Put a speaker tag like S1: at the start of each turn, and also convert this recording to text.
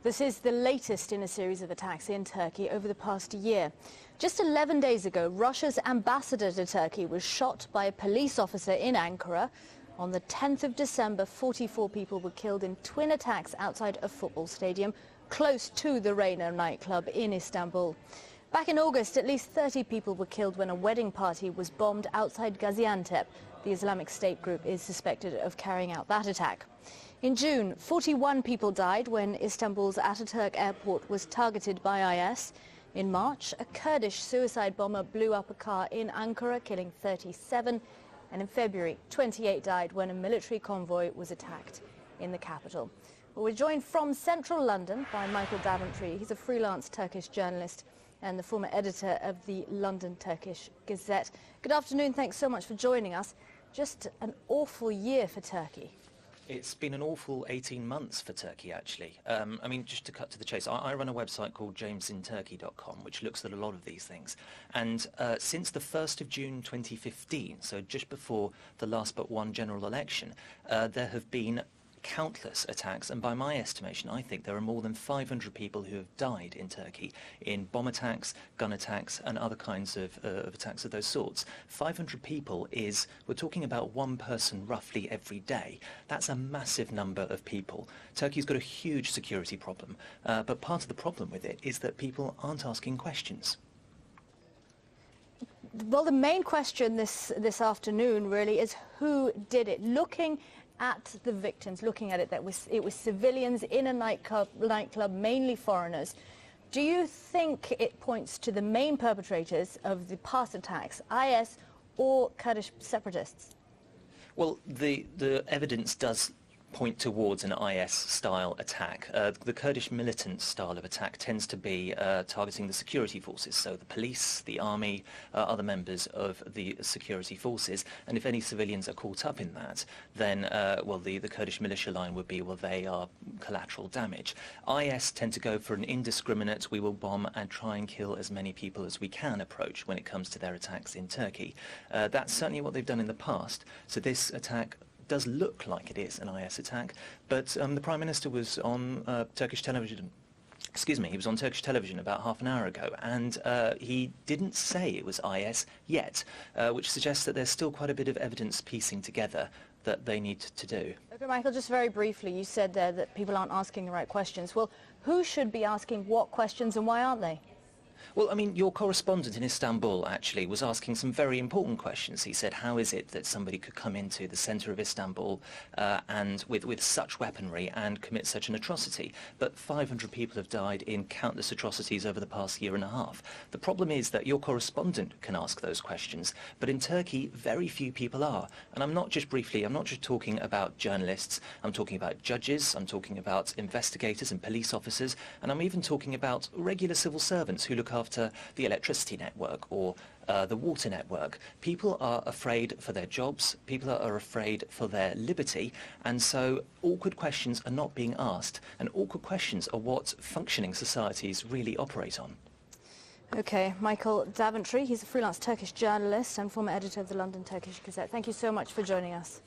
S1: This is the latest in a series of attacks in Turkey over the past year. Just 11 days ago, Russia's ambassador to Turkey was shot by a police officer in Ankara. On the 10th of December, 44 people were killed in twin attacks outside a football stadium close to the Reyna nightclub in Istanbul. Back in August, at least 30 people were killed when a wedding party was bombed outside Gaziantep. The Islamic State group is suspected of carrying out that attack. In June, 41 people died when Istanbul's Ataturk airport was targeted by IS. In March, a Kurdish suicide bomber blew up a car in Ankara, killing 37. And in February, 28 died when a military convoy was attacked in the capital. Well, we're joined from central London by Michael Daventry. He's a freelance Turkish journalist and the former editor of the London Turkish Gazette. Good afternoon. Thanks so much for joining us. Just an awful year for Turkey.
S2: It's been an awful 18 months for Turkey, actually. I mean, just to cut to the chase, I run a website called jamesinturkey.com, which looks at a lot of these things. And since the 1st of June 2015, so just before the last but one general election, there have been countless attacks, and by my estimation, I think there are more than 500 people who have died in Turkey in bomb attacks, gun attacks, and other kinds of attacks of those sorts. 500 people is, we're talking about one person roughly every day. That's a massive number of people. Turkey's got a huge security problem, but part of the problem with it is that people aren't asking questions.
S1: Well, the main question this afternoon really is who did it. Looking at the victims, looking at it, it was civilians in a nightclub, mainly foreigners. Do you think it points to the main perpetrators of the past attacks, IS or Kurdish separatists?
S2: Well, the evidence does point towards an IS-style attack. The Kurdish militant style of attack tends to be targeting the security forces, so the police, the army, other members of the security forces, and if any civilians are caught up in that, then, well, the Kurdish militia line would be, well, they are collateral damage. IS tend to go for an indiscriminate, we will bomb and try and kill as many people as we can approach when it comes to their attacks in Turkey. That's certainly what they've done in the past, so this attack does look like it is an IS attack, but the Prime Minister was on Turkish television. Excuse me, he was on Turkish television about half an hour ago, and he didn't say it was IS yet, which suggests that there's still quite a bit of evidence piecing together that they need to do.
S1: Okay, Michael, just very briefly, you said there that people aren't asking the right questions. Well, who should be asking what questions and why aren't they?
S2: Well, I mean, your correspondent in Istanbul actually was asking some very important questions. He said, how is it that somebody could come into the centre of Istanbul and with such weaponry and commit such an atrocity? But 500 people have died in countless atrocities over the past year and a half. The problem is that your correspondent can ask those questions, but in Turkey, very few people are. And I'm not just talking about journalists, I'm talking about judges, I'm talking about investigators and police officers, and I'm even talking about regular civil servants who look after the electricity network or the water network. People are afraid for their jobs, people are afraid for their liberty, and so awkward questions are not being asked, and awkward questions are what functioning societies really operate on.
S1: Okay, Michael Daventry, he's a freelance Turkish journalist and former editor of the London Turkish Gazette. Thank you so much for joining us.